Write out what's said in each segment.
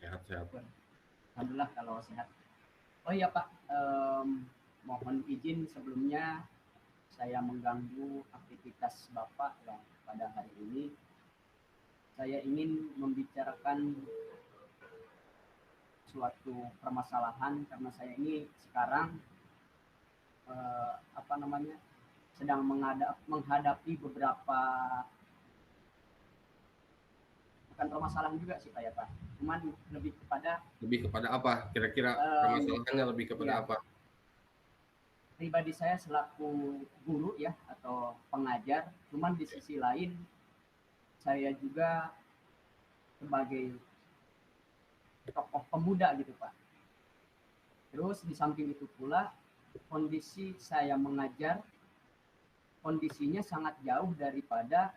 Sehat-sehat. Alhamdulillah kalau sehat. Oh iya Pak, mohon izin sebelumnya saya mengganggu aktivitas Bapak ya pada hari ini. Saya ingin membicarakan suatu permasalahan karena saya ini sekarang sedang menghadapi beberapa, bukan permasalahan juga sih Pak ya Pak, cuman lebih kepada apa kira-kira permasalahannya, lebih kepada ya, apa? Pribadi saya selaku guru ya atau pengajar, cuman di sisi lain saya juga sebagai tokoh pemuda gitu Pak. Terus di samping itu pula kondisi saya mengajar kondisinya sangat jauh daripada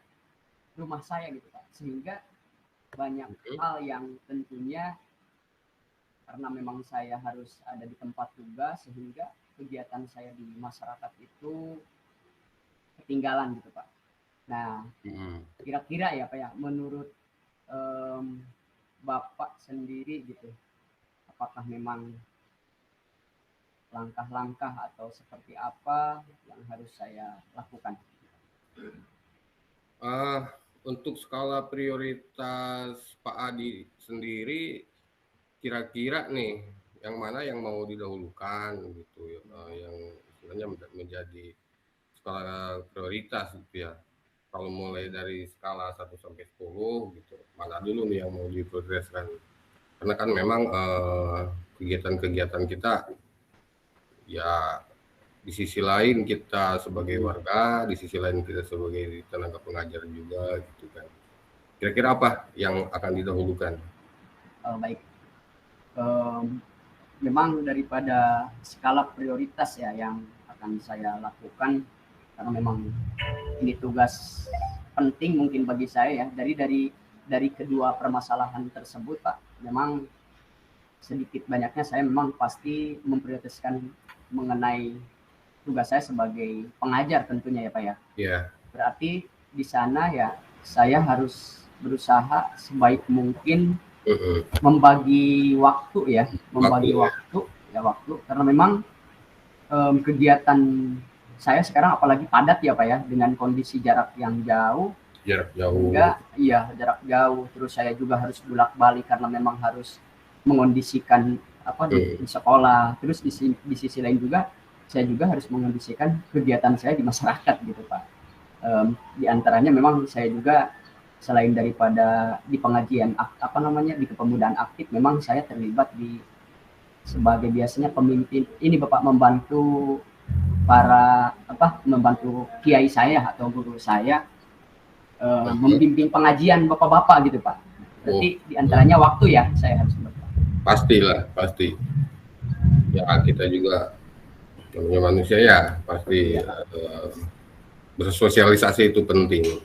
rumah saya gitu Pak, sehingga banyak hal yang tentunya karena memang saya harus ada di tempat tugas sehingga kegiatan saya di masyarakat itu ketinggalan gitu Pak. Nah, kira-kira ya Pak ya, menurut Bapak sendiri gitu, apakah memang langkah-langkah atau seperti apa yang harus saya lakukan? Untuk skala prioritas Pak Adi sendiri, kira-kira nih yang mana yang mau didahulukan gitu ya, yang istilahnya menjadi skala prioritas gitu ya. Kalau mulai dari skala 1 sampai 10 gitu, mana dulu nih yang mau diprioritaskan? Karena kan memang kegiatan-kegiatan kita ya, di sisi lain kita sebagai warga, di sisi lain kita sebagai tenaga pengajar juga gitu kan. Kira-kira apa yang akan didahulukan? Baik, memang daripada skala prioritas ya yang akan saya lakukan, karena memang ini tugas penting mungkin bagi saya ya. Dari kedua permasalahan tersebut Pak, memang sedikit banyaknya saya memang pasti memprioritaskan mengenai tugas saya sebagai pengajar tentunya ya Pak ya. Iya. Berarti di sana ya saya harus berusaha sebaik mungkin membagi waktu karena memang kegiatan saya sekarang apalagi padat ya Pak ya, dengan kondisi jarak jauh, terus saya juga harus bolak-balik karena memang harus mengondisikan di sekolah, terus di sisi lain juga saya juga harus mengondisikan kegiatan saya di masyarakat gitu Pak. Di antaranya memang saya juga selain daripada di pengajian di kepemudaan aktif, memang saya terlibat sebagai biasanya pemimpin ini Bapak, membantu kiai saya atau guru saya membimbing pengajian bapak-bapak gitu Pak. Berarti di antaranya waktu ya saya harus pastilah, pasti ya, kita juga namanya manusia ya, pasti bersosialisasi itu penting.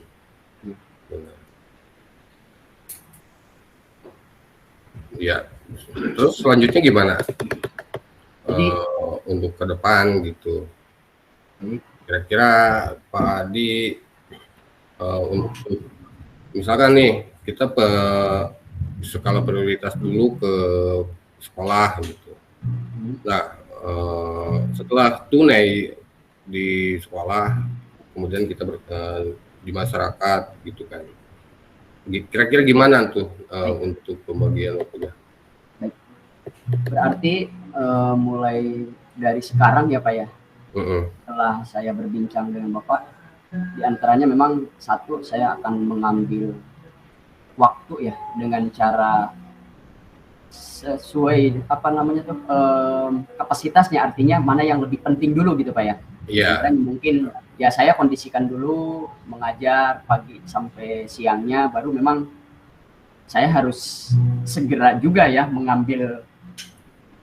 Ya, terus selanjutnya gimana? Untuk ke depan gitu. Kira-kira Pak Adi, untuk misalkan nih kita skala prioritas dulu ke sekolah gitu. Nah, setelah tunai di sekolah, kemudian kita di masyarakat gitu kan. Kira-kira gimana tuh untuk pembagian waktunya? Berarti mulai dari sekarang ya Pak ya, setelah saya berbincang dengan Bapak, di antaranya memang satu, saya akan mengambil waktu ya dengan cara sesuai kapasitasnya, artinya mana yang lebih penting dulu gitu Pak ya. Iya. Mungkin ya saya kondisikan dulu mengajar pagi sampai siangnya, baru memang saya harus segera juga ya mengambil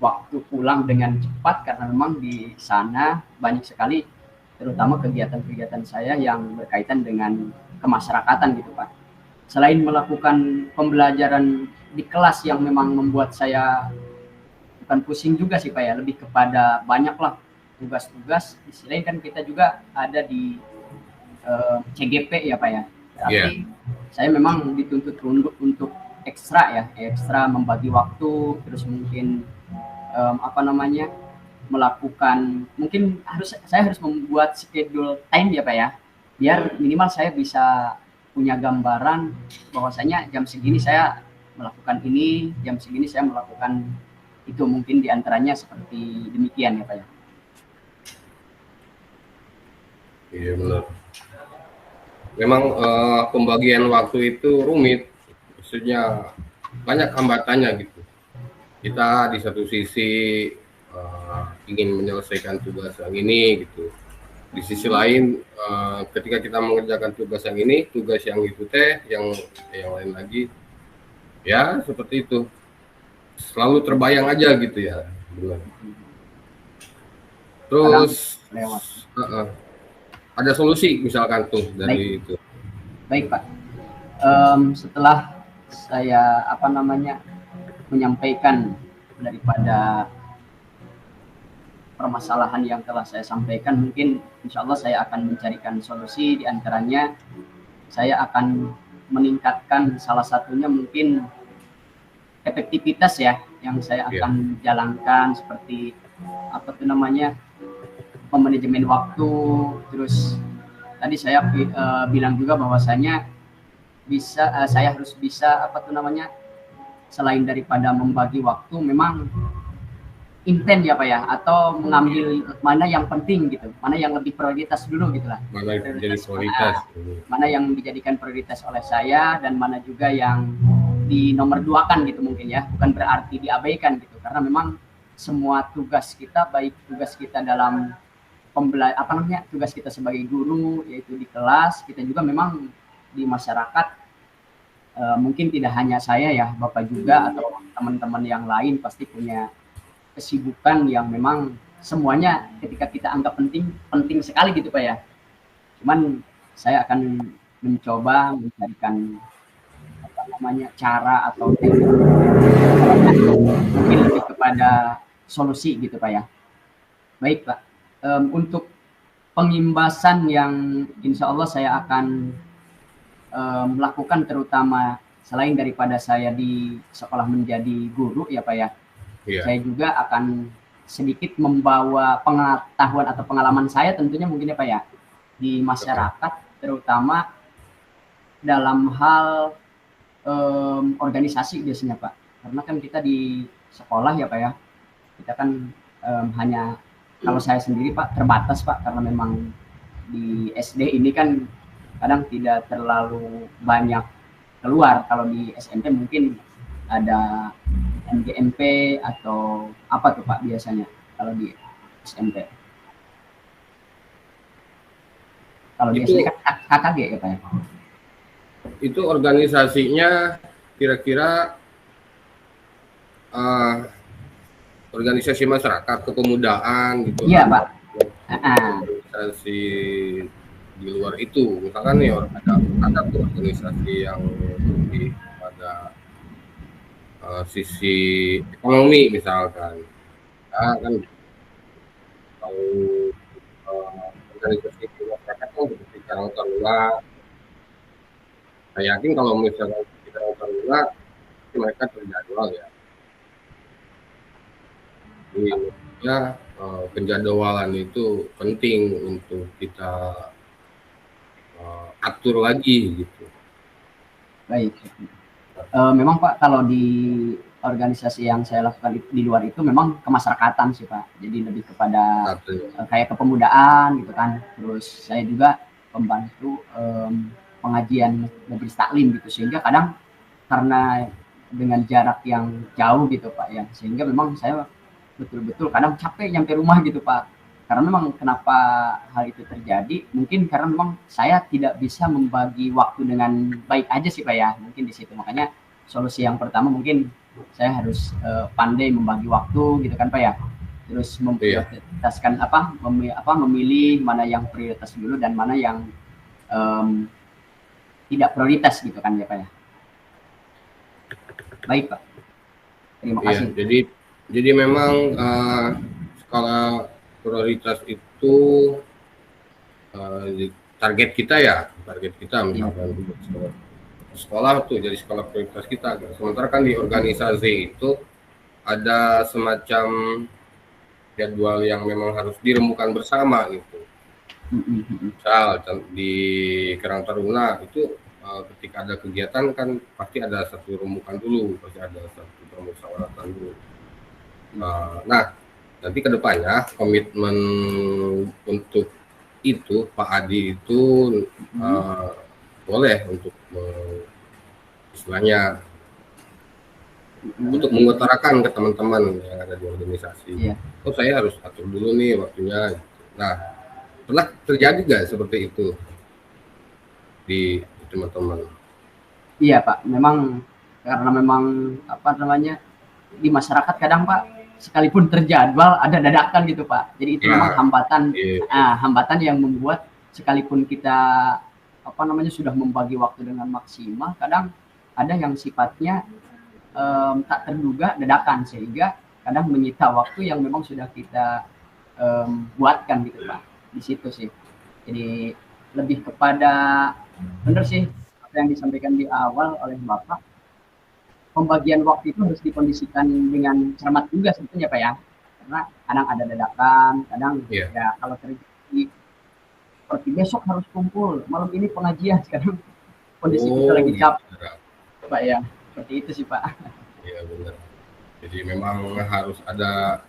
waktu pulang dengan cepat, karena memang di sana banyak sekali terutama kegiatan-kegiatan saya yang berkaitan dengan kemasyarakatan gitu Pak. Selain melakukan pembelajaran di kelas yang memang membuat saya bukan pusing juga sih Pak ya, lebih kepada banyaklah tugas-tugas. Di sisi lain kan kita juga ada di CGP ya Pak ya. Berarti saya memang dituntut untuk ekstra membagi waktu, terus mungkin melakukan, mungkin saya harus membuat schedule time ya Pak ya, biar minimal saya bisa punya gambaran bahwasanya jam segini saya melakukan ini, jam segini saya melakukan itu, mungkin diantaranya seperti demikian ya Pak ya. Iya benar. Memang pembagian waktu itu rumit, maksudnya banyak hambatannya gitu. Kita di satu sisi ingin menyelesaikan tugas yang ini gitu. Di sisi lain ketika kita mengerjakan tugas yang ini, tugas yang itu yang lain lagi, ya seperti itu. Selalu terbayang aja gitu ya, benar. Terus ada solusi misalkan tuh dari itu. Baik Pak. Setelah saya menyampaikan daripada permasalahan yang telah saya sampaikan, mungkin insya Allah saya akan mencarikan solusi. Diantaranya saya akan meningkatkan, salah satunya mungkin efektivitas ya yang saya akan jalankan, seperti pemanajemen waktu. Terus tadi saya bilang juga bahwasanya saya harus bisa selain daripada membagi waktu, memang intent ya Pak ya, atau mengambil mana yang penting gitu, mana yang lebih prioritas dulu gitu lah. Mana yang menjadi prioritas. Mana yang dijadikan prioritas oleh saya, dan mana juga yang dinomorduakan gitu mungkin ya, bukan berarti diabaikan gitu, karena memang semua tugas kita, baik tugas kita dalam tugas kita sebagai guru yaitu di kelas, kita juga memang di masyarakat, mungkin tidak hanya saya ya, Bapak juga atau teman-teman yang lain pasti punya kesibukan yang memang semuanya ketika kita anggap penting sekali gitu Pak ya. Cuman saya akan mencoba mencarikan cara atau teknik mungkin lebih kepada solusi gitu Pak ya. Baik Pak, untuk pengimbasan yang insya Allah saya akan melakukan, terutama selain daripada saya di sekolah menjadi guru ya Pak ya, saya juga akan sedikit membawa pengetahuan atau pengalaman saya tentunya mungkin ya Pak ya, di masyarakat, terutama dalam hal organisasi biasanya Pak. Karena kan kita di sekolah ya Pak ya, kita kan hanya, kalau saya sendiri Pak terbatas Pak, karena memang di SD ini kan kadang tidak terlalu banyak keluar. Kalau di SMP mungkin ada MGMP atau apa tuh Pak biasanya kalau di SMP? Kalau di SD kan KKG ya Pak ya? Itu organisasinya kira-kira organisasi masyarakat, kepemudaan gitu. Iya Pak. Organisasi di luar itu, misalkan nih ada tuh organisasi yang lebih pada sisi ekonomi misalkan, kan kalau organisasi masyarakat kan seperti Karang Taruna. Saya yakin kalau misalkan kita Taruna mereka terjadwal ya. Jadi ya penjadwalan itu penting untuk kita atur lagi gitu. Baik. Memang Pak, kalau di organisasi yang saya lakukan di luar itu memang kemasyarakatan sih Pak. Jadi lebih kepada kayak kepemudaan gitu kan. Terus saya juga membantu pengajian majelis taklim gitu, sehingga kadang karena dengan jarak yang jauh gitu Pak ya, sehingga memang saya betul-betul kadang capek nyampe rumah gitu Pak. Karena memang kenapa hal itu terjadi, mungkin karena memang saya tidak bisa membagi waktu dengan baik aja sih Pak ya, mungkin di situ. Makanya solusi yang pertama mungkin saya harus pandai membagi waktu gitu kan Pak ya. Terus memprioritaskan memilih mana yang prioritas dulu dan mana yang tidak prioritas gitu kan ya Pak ya. Baik Pak, terima kasih. Jadi memang skala prioritas itu target kita misalkan sekolah tuh jadi sekolah prioritas kita. Sementara kan di organisasi itu ada semacam jadwal yang memang harus dirembukan bersama gitu. Misal di Karang Taruna itu ketika ada kegiatan kan pasti ada satu rembukan dulu, pasti ada satu permusyawaratan dulu. Nah, nanti kedepannya komitmen untuk itu Pak Adi itu boleh untuk istilahnya untuk mengutarakan ke teman-teman yang ada di organisasi. Oh, saya harus atur dulu nih waktunya. Nah, pernah terjadi nggak seperti itu di teman-teman? Iya Pak, memang karena memang apa namanya di masyarakat kadang Pak sekalipun terjadwal ada dadakan gitu Pak. Jadi itu memang hambatan, hambatan yang membuat sekalipun kita apa namanya sudah membagi waktu dengan maksimal, kadang ada yang sifatnya tak terduga dadakan sehingga kadang menyita waktu yang memang sudah kita buatkan gitu Pak. Di situ sih. Jadi lebih kepada benar sih apa yang disampaikan di awal oleh Bapak. Pembagian waktu itu harus dikondisikan dengan cermat juga sebetulnya Pak ya. Karena kadang ada dadakan, kadang ya kalau terjadi seperti besok harus kumpul, malam ini pengajian, sekarang kondisi kita lagi capek Pak ya. Seperti itu sih Pak. Iya benar. Jadi memang harus ada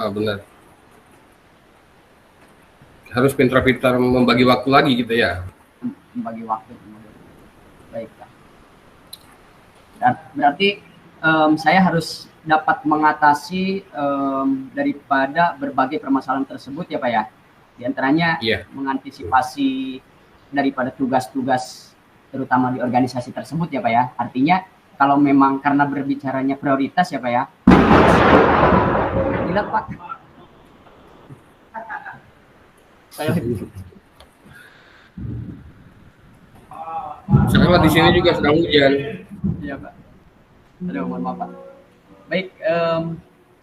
benar. Harus pintar-pintar membagi waktu lagi gitu ya. Membagi waktu. Baik Pak. Dan berarti saya harus dapat mengatasi daripada berbagai permasalahan tersebut ya Pak ya. Di antaranya mengantisipasi daripada tugas-tugas terutama di organisasi tersebut ya Pak ya. Artinya kalau memang karena berbicaranya prioritas ya Pak ya. Gila Pak. Sekarang di sini juga sedang hujan. Iya Pak. Aduh, mohon maaf Pak. Baik,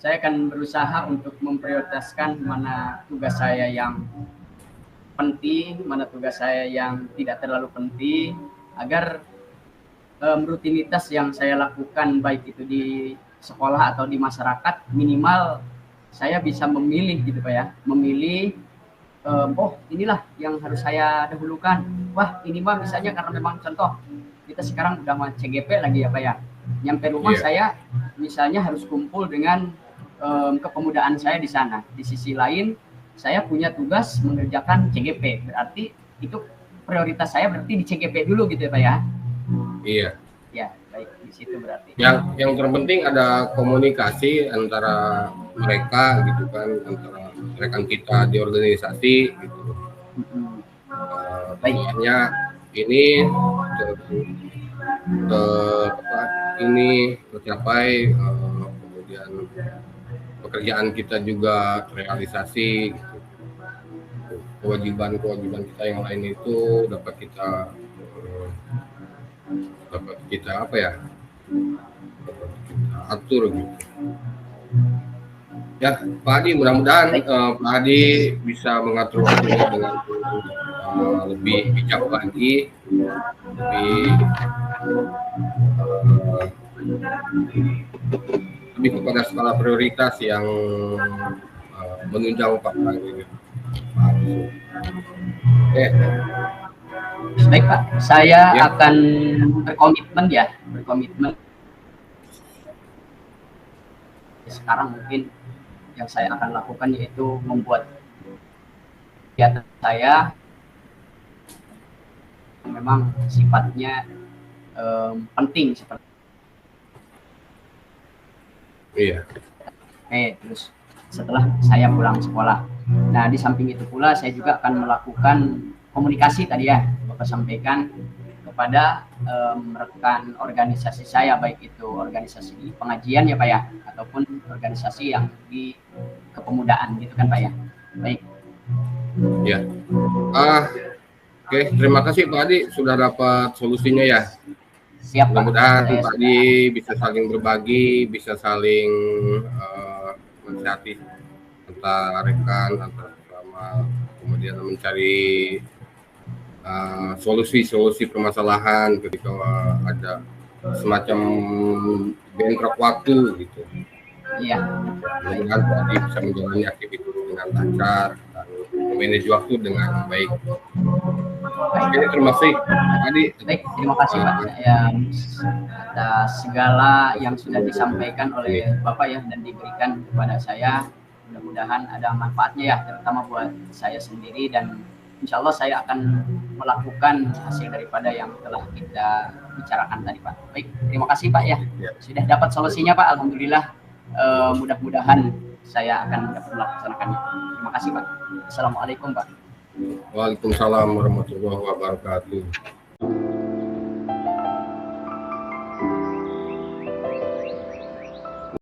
saya akan berusaha untuk memprioritaskan mana tugas saya yang penting, mana tugas saya yang tidak terlalu penting, agar rutinitas yang saya lakukan baik itu di sekolah atau di masyarakat minimal saya bisa memilih gitu Pak ya, memilih oh inilah yang harus saya dahulukan. Wah ini mah misalnya karena memang contoh kita sekarang udah mau CGP lagi ya Pak ya, nyampe rumah saya misalnya harus kumpul dengan kepemudaan saya di sana. Di sisi lain saya punya tugas mengerjakan CGP, berarti itu prioritas saya berarti di CGP dulu gitu ya Pak ya. Iya. Ya, baik di situ berarti. Yang terpenting ada komunikasi antara mereka gitu kan, antara rekan kita di organisasi gitu. Baiknya ini tercapai, kemudian pekerjaan kita juga terrealisasi gitu. Kewajiban kita yang lain itu dapat kita apa ya, dapat kita atur gitu ya Pak Adi. Mudah-mudahan Pak Adi bisa mengatur waktunya dengan lebih bijak lagi, lebih kepada skala prioritas yang menunjang Pak Adi. Baik Pak, saya akan berkomitmen. Sekarang mungkin yang saya akan lakukan yaitu membuat kegiatan saya memang sifatnya penting seperti. Terus setelah saya pulang sekolah. Nah di samping itu pula saya juga akan melakukan komunikasi tadi ya Bapak sampaikan kepada rekan organisasi saya, baik itu organisasi di pengajian ya Pak ya, ataupun organisasi yang di kepemudaan gitu kan Pak ya. Baik. Ya. Oke, terima kasih Pak Adi sudah dapat solusinya ya. Siap, mudah-mudahan Pak Adi bisa saling berbagi, bisa saling menasihati antar rekan, antar sama, kemudian mencari solusi-solusi permasalahan ketika ada semacam bentrok waktu gitu. Iya. Mudah-mudahan Pak Adi bisa menjalani aktivitas dengan lancar dan memanage waktu dengan baik. Oke, terima kasih Pak Adi. Baik, terima kasih Pak ya, atas segala yang sudah disampaikan oleh Bapak ya dan diberikan kepada saya. Mudah-mudahan ada manfaatnya ya, terutama buat saya sendiri, dan insya Allah saya akan melakukan hasil daripada yang telah kita bicarakan tadi Pak. Baik, terima kasih Pak ya. Sudah dapat solusinya Pak, alhamdulillah. Mudah-mudahan saya akan dapat melaksanakannya. Terima kasih Pak. Assalamualaikum Pak. Waalaikumsalam warahmatullahi wabarakatuh.